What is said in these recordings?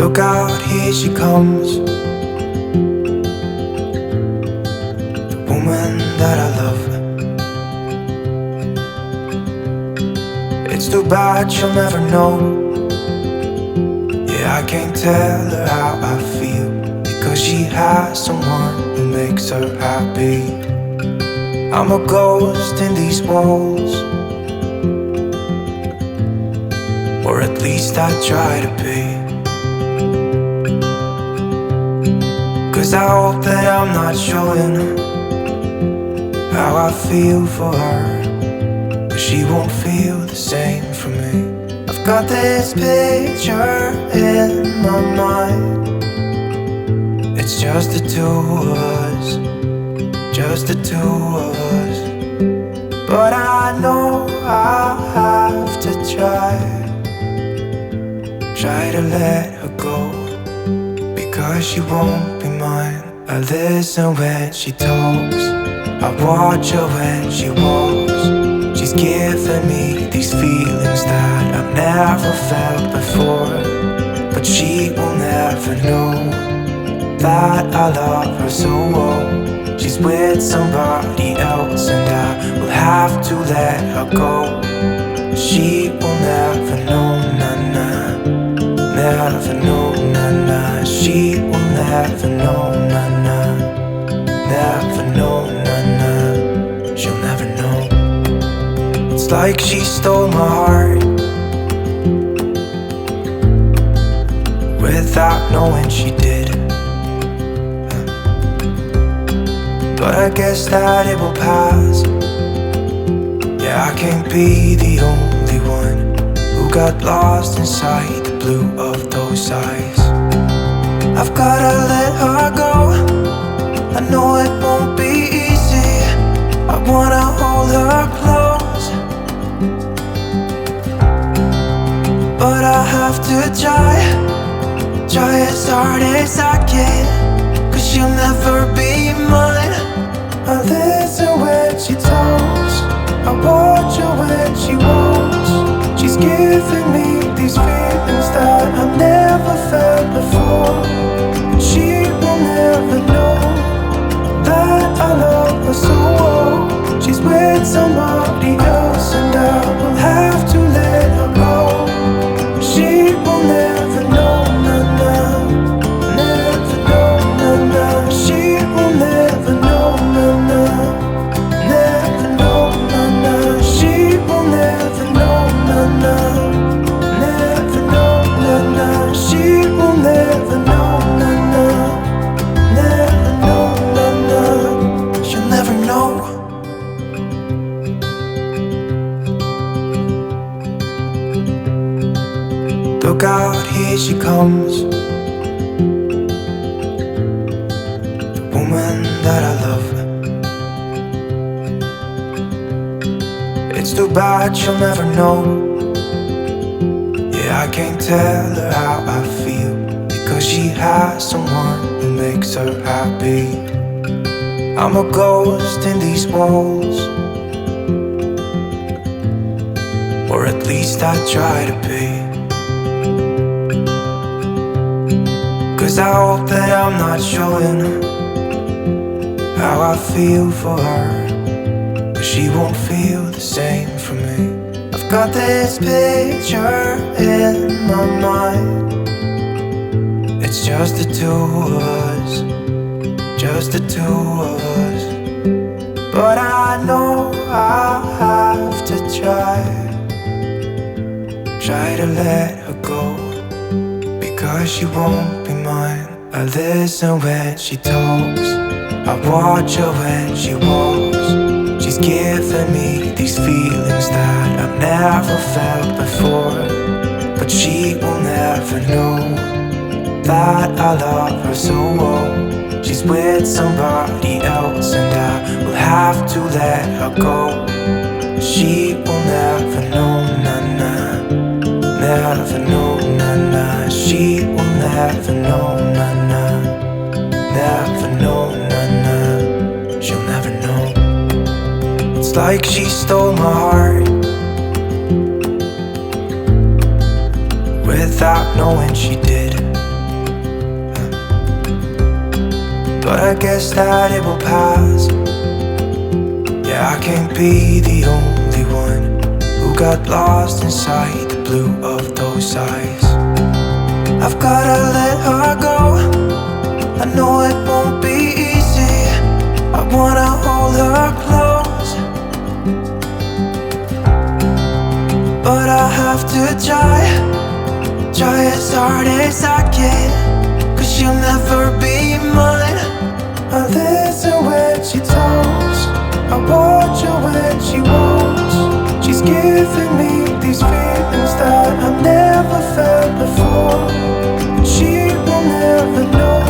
Look out, here she comes, the woman that I love. It's too bad she'll never know. Yeah, I can't tell her how I feel, because she has someone who makes her happy. I'm a ghost in these walls, or at least I try to be. 'Cause I hope that I'm not showing how I feel for her, but she won't feel the same for me. I've got this picture in my mind. It's just the two of us, just the two of us. But I know I'll have to try to let her go, because she won't be mine. I listen when she talks, I watch her when she walks. She's giving me these feelings that I've never felt before, but she will never know that I love her so well. She's with somebody else and I will have to let her go. She will never know, nah-nah, never know, nah-nah. She will never know, nah-nah, never know, nah-nah. She'll never know. It's like she stole my heart without knowing she did. But I guess that it will pass. Yeah, I can't be the only one who got lost inside the blue of those eyes. I've gotta let her go, I know it won't be easy. I wanna hold her close, but I have to try as hard as I can, 'cause she'll never be mine. I listen when she talks, I watch her when she walks. She's giving me these feelings that I've never felt before. She will never know that I love her so well. She's with somebody else and I will have to let her go. She will never know, nah-nah, never know, nah-nah. She will never know, nah-nah, never know, nah-nah. She will never know, nah-nah, never know, nah-nah. She will never know, nah-nah, never know, nah-nah. She'll never know. Look out, here she comes, the woman that I love. It's too bad she'll never know. Yeah, I can't tell her how I feel, because she has someone who makes her happy. I'm a ghost in these walls, or at least I try to be. 'Cause I hope that I'm not showing how I feel for her, but she won't feel the same for me. I've got this picture in my mind. It's just the two of us, just the two of us. But I know I'll have to try to let her go, because she won't be mine. I listen when she talks, I watch her when she walks. She's giving me these feelings that I've never felt before, but she will never know that I love her so well. She's with somebody else and I will have to let her go. She will never know, nah-nah, never know, nah-nah. She will never know, nah-nah, never know, nah-nah. She'll never know. It's like she stole my heart without knowing she did. but I guess that it will pass. Yeah, I can't be the only one who got lost inside the blue of those eyes. I've gotta let her go. I know it won't be easy. I wanna hold her close, but I have to try as hard as I can, 'cause she'll never be mine. I listen when she talks, I watch her when she walks. She's giving me these feelings that I've never felt before. She will never know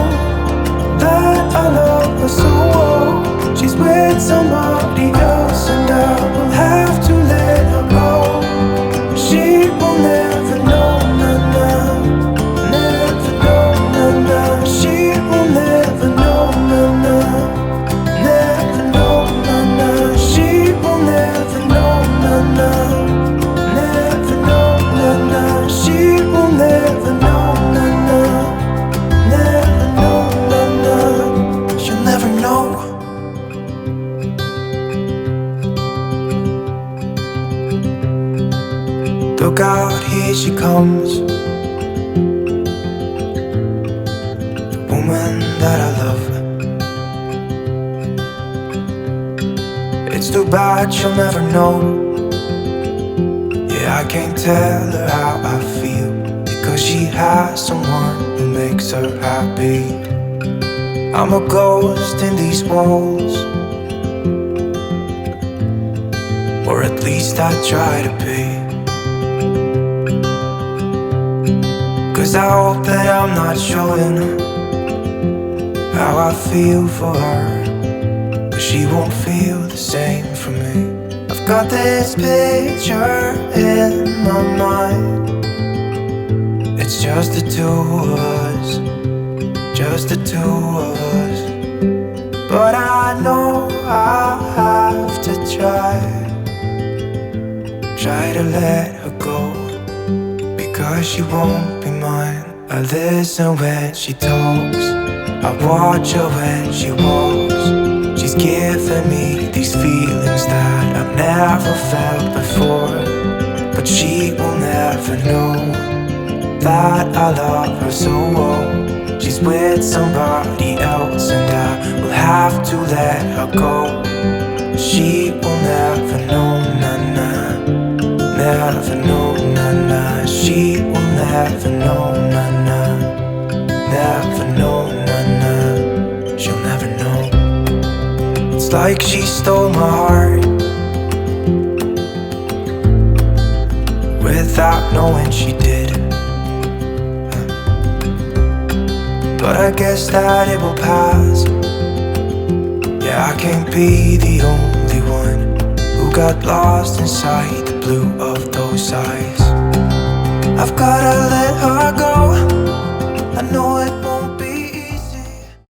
that I love her so well. She's with somebody else and I will have to let her go. She will never know, nah, never know, nah. She will never know, nah, never know, nah. She will never know, nah, never know, nah. She will never know, nah, never know, nah. She'll never know. Look out, here she comes, the woman that I love. It's too bad she'll never know. Yeah, I can't tell her how I feel, because she has someone who makes her happy. I'm a ghost in these walls, or at least I try to be. 'Cause I hope that I'm not showing how I feel for her, but she won't feel the same for me. I've got this picture in my mind. It's just the two of us, just the two of us. But I know I have to try to let her go, because she won't be mine. I listen when she talks, I watch her when she walks. She's giving me these feelings that I've never felt before, but she will never know that I love her so well. She's with somebody else and I will have to let her go. She will never know, nah, nah. Never know, nah, nah. She will never know, nah, nah. Never know, nah, nah. She'll never know. It's like she stole my heart without knowing she did. But I guess that it will pass. Yeah, I can't be the only one who got lost inside the blue of those eyes. I've gotta let her go. I know it